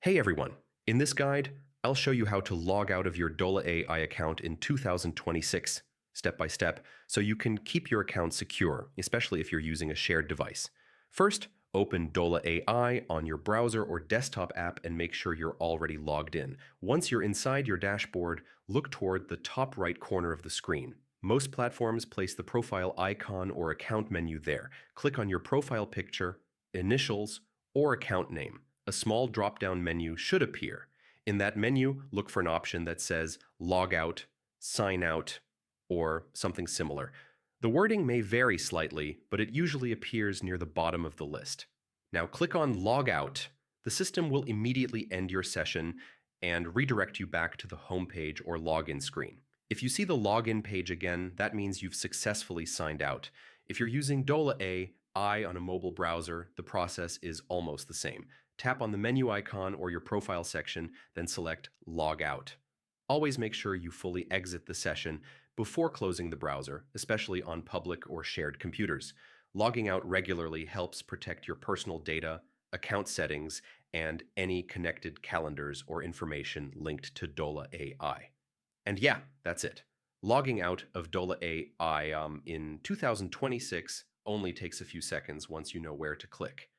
Hey everyone! In this guide, I'll show you how to log out of your Dola AI account in 2026, step by step, so you can keep your account secure, especially if you're using a shared device. First, open Dola AI on your browser or desktop app and make sure you're already logged in. Once you're inside your dashboard, look toward the top right corner of the screen. Most platforms place the profile icon or account menu there. Click on your profile picture, initials, or account name. A small drop-down menu should appear. In that menu, look for an option that says Log Out, Sign Out, or something similar. The wording may vary slightly, but it usually appears near the bottom of the list. Now click on Log Out. The system will immediately end your session and redirect you back to the home page or login screen. If you see the login page again, that means you've successfully signed out. If you're using Dola AI on a mobile browser, the process is almost the same. Tap on the menu icon or your profile section, then select Log Out. Always make sure you fully exit the session before closing the browser, especially on public or shared computers. Logging out regularly helps protect your personal data, account settings, and any connected calendars or information linked to Dola AI. And yeah, that's it. Logging out of Dola AI in 2026 only takes a few seconds once you know where to click.